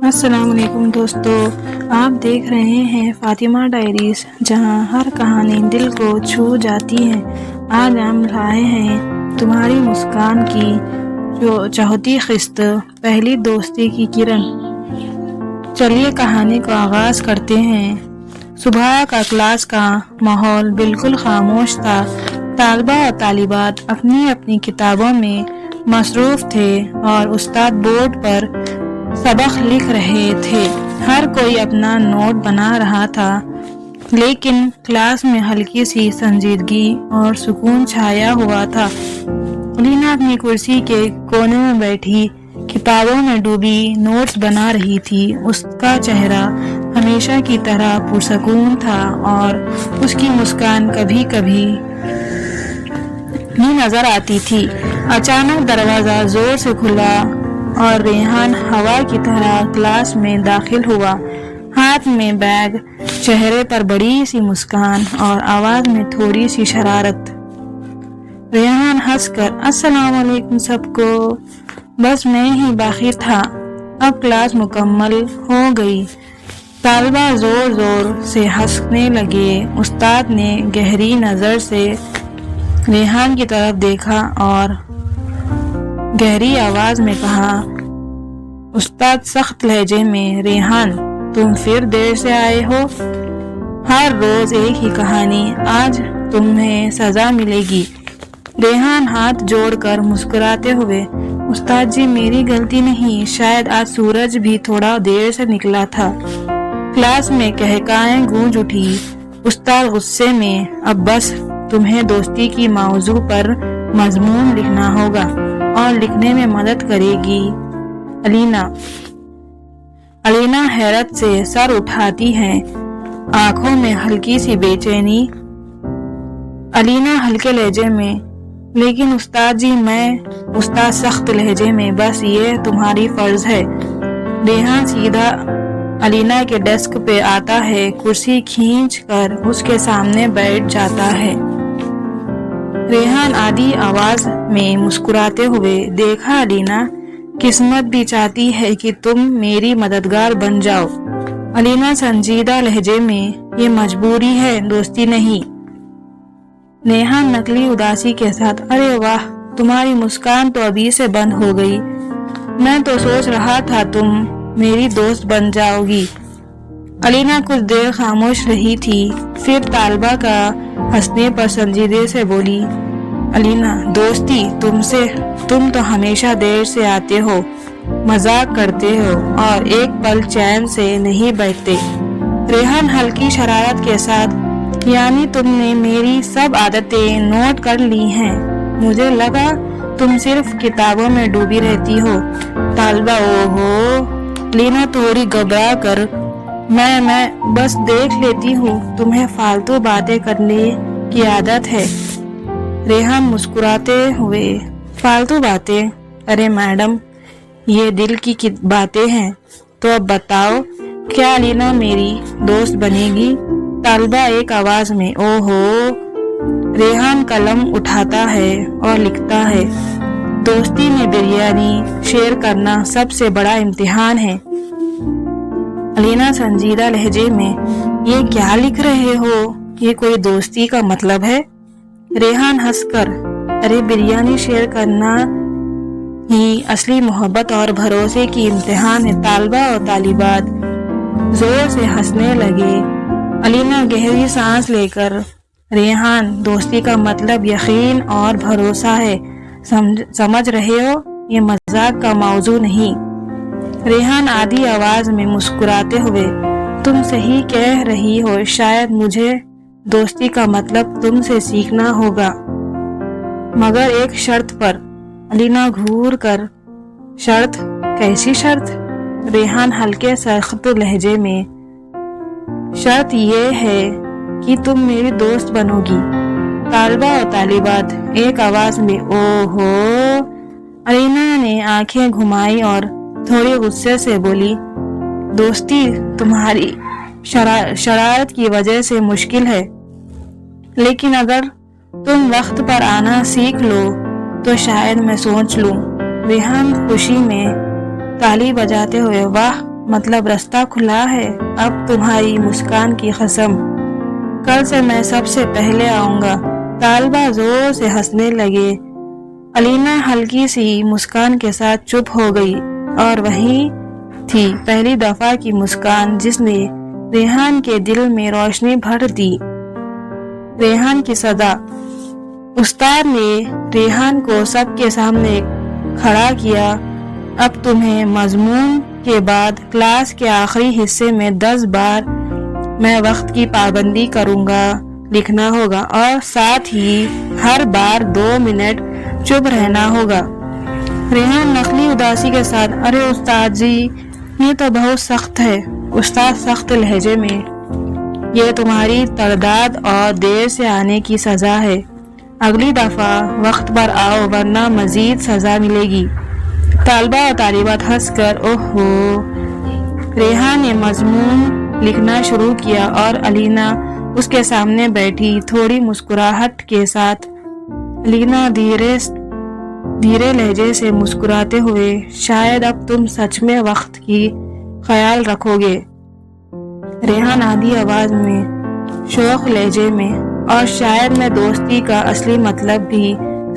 السلام علیکم دوستو، آپ دیکھ رہے ہیں فاطمہ ڈائریز، جہاں ہر کہانی دل کو چھو جاتی ہے۔ آج ہم لائے ہیں تمہاری مسکان کی چوتھی قسط، پہلی دوستی کی کرن۔ چلیے کہانی کو آغاز کرتے ہیں۔ صبح کا کلاس کا ماحول بالکل خاموش تھا۔ طالبہ اور طالبات اپنی اپنی کتابوں میں مصروف تھے اور استاد بورڈ پر سبق لکھ رہے تھے۔ ہر کوئی اپنا نوٹ بنا رہا تھا، لیکن کلاس میں ہلکی سی سنجیدگی اور سکون چھایا ہوا تھا۔ علینا اپنی کرسی کے کونے میں بیٹھی کتابوں میں ڈوبی نوٹس بنا رہی تھی۔ اس کا چہرہ ہمیشہ کی طرح پرسکون تھا اور اس کی مسکان کبھی کبھی ہی نظر آتی تھی۔ اچانک دروازہ زور سے کھلا اور ریحان ہوا کی طرح کلاس میں داخل ہوا، ہاتھ میں بیگ، چہرے پر بڑی سی مسکان اور آواز میں تھوڑی سی شرارت۔ ریحان ہنس کر السلام علیکم سب کو، بس میں ہی باقی تھا۔ اب کلاس مکمل ہو گئی۔ طالبہ زور زور سے ہنسنے لگے۔ استاد نے گہری نظر سے ریحان کی طرف دیکھا اور گہری آواز میں کہا، استاد سخت لہجے میں، ریحان تم پھر دیر سے آئے ہو؟ ہر روز ایک ہی کہانی، آج تمہیں سزا ملے گی۔ ریحان ہاتھ جوڑ کر مسکراتے ہوئے، استاد جی میری غلطی نہیں، شاید آج سورج بھی تھوڑا دیر سے نکلا تھا۔ کلاس میں قہقہائیں گونج اٹھی۔ استاد غصے میں، اب بس، تمہیں دوستی کی موضوع پر مضمون لکھنا ہوگا اور لکھنے میں مدد کرے گی علینا حیرت سے سر اٹھاتی ہے، آنکھوں میں ہلکی سی بے چینی۔ علینا ہلکے لہجے میں، لیکن استاد جی میں، استاد سخت لہجے میں، بس یہ تمہاری فرض ہے۔ ریحان سیدھا علینا کے ڈیسک پہ آتا ہے، کرسی کھینچ کر اس کے سامنے بیٹھ جاتا ہے۔ ریحان آدھی آواز میں مسکراتے ہوئے، دیکھا علینا، قسمت بھی چاہتی ہے کہ تم میری مددگار بن جاؤ۔ علینا سنجیدہ لہجے میں، یہ مجبوری ہے، دوستی نہیں۔ ریحان نقلی اداسی کے ساتھ، ارے واہ، تمہاری مسکان تو ابھی سے بند ہو گئی، میں تو سوچ رہا تھا تم میری دوست بن جاؤ گی۔ علینا کچھ دیر خاموش رہی تھی، پھر طالبہ کا ہنسنے پر سنجیدگی سے بولی، علینا دوستی تم تو ہمیشہ دیر سے آتے ہو، مذاق کرتے ہو اور ایک پل چین سے نہیں بیٹھتے۔ ریحان ہلکی شرارت کے ساتھ، یعنی تم نے میری سب عادتیں نوٹ کر لی ہیں؟ مجھے لگا تم صرف کتابوں میں ڈوبی رہتی ہو۔ طالبہ اوہو، علینا تھوڑی گھبرا کر، میں بس دیکھ لیتی ہوں، تمہیں فالتو باتیں کرنے کی عادت ہے۔ ریحان مسکراتے ہوئے، فالتو باتیں؟ ارے میڈم، یہ دل کی باتیں ہیں۔ تو اب بتاؤ، کیا علینا میری دوست بنے گی؟ طالبہ ایک آواز میں، اوہو۔ ریحان قلم اٹھاتا ہے اور لکھتا ہے، دوستی میں بریانی شیئر کرنا سب سے بڑا امتحان ہے۔ علینا سنجیدہ لہجے میں، یہ کیا لکھ رہے ہو؟ یہ کوئی دوستی کا مطلب ہے؟ ریحان ہنس کر، ارے بریانی شیئر کرنا ہی اصلی محبت اور بھروسے کی امتحان ہے۔ طالبہ اور طالبات زور سے ہنسنے لگے۔ علینا گہری سانس لے کر، ریحان دوستی کا مطلب یقین اور بھروسہ ہے، سمجھ رہے ہو؟ یہ مذاق کا موضوع نہیں۔ ریحان آدھی آواز میں مسکراتے ہوئے، تم صحیح کہہ رہی ہو، شاید مجھے دوستی کا مطلب تم سے سیکھنا ہوگا، مگر ایک شرط پر۔ علینا گھور کر، شرط؟ کیسی شرط؟ ریحان ہلکے سخت لہجے میں، شرط یہ ہے کہ تم میری دوست بنو گی۔ طالبہ اور طالبات ایک آواز میں، اوہو۔ علینا نے آنکھیں گھمائی اور تھوڑی غصے سے بولی، دوستی تمہاری شرارت کی وجہ سے مشکل ہے، لیکن اگر تم وقت پر آنا سیکھ لو تو شاید میں سوچ لوں۔ ریحان خوشی میں تالی بجاتے ہوئے، واہ مطلب راستہ کھلا ہے۔ اب تمہاری مسکان کی قسم، کل سے میں سب سے پہلے آؤں گا۔ طالبہ زور سے ہنسنے لگے۔ علینا ہلکی سی مسکان کے ساتھ چپ ہو گئی، اور وہی تھی پہلی دفعہ کی مسکان جس نے ریحان کے دل میں روشنی بھر دی۔ ریحان کی صدا۔ استاد نے ریحان کو سب کے سامنے کھڑا کیا۔ اب تمہیں مضمون کے بعد کلاس کے آخری حصے میں 10 بار میں وقت کی پابندی کروں گا لکھنا ہوگا، اور ساتھ ہی ہر بار 2 منٹ چپ رہنا ہوگا۔ ریحان نقلی اداسی کے ساتھ، ارے استاد جی یہ تو بہت سخت ہے۔ استاد سخت لہجے میں، یہ تمہاری ترداد اور دیر سے آنے کی سزا ہے۔ اگلی دفعہ وقت پر آؤ ورنہ مزید سزا ملے گی۔ طالبہ و طالبات ہنس کر اوہو۔ ریحان نے مضمون لکھنا شروع کیا اور علینا اس کے سامنے بیٹھی، تھوڑی مسکراہٹ کے ساتھ۔ علینا دھیرے لہجے سے مسکراتے ہوئے، شاید اب تم سچ میں وقت کی خیال رکھو گے۔ ریحان آدھی آواز میں، شوق لہجے میں، اور شاید میں دوستی کا اصلی مطلب بھی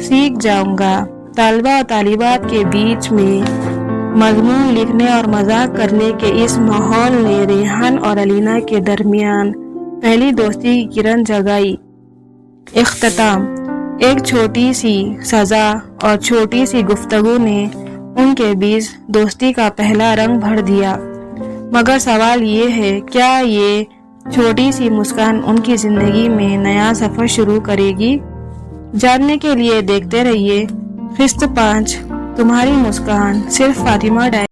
سیکھ جاؤں گا۔ طالبہ و طالبات کے بیچ میں مضمون لکھنے اور مذاق کرنے کے اس ماحول نے ریحان اور علینا کے درمیان پہلی دوستی کی کرن جگائی۔ اختتام۔ ایک چھوٹی سی سزا اور چھوٹی سی گفتگو نے ان کے بیچ دوستی کا پہلا رنگ بھر دیا۔ مگر سوال یہ ہے، کیا یہ چھوٹی سی مسکان ان کی زندگی میں نیا سفر شروع کرے گی؟ جاننے کے لیے دیکھتے رہیے قسط 5 تمہاری مسکان، صرف فاطمہ ڈائری۔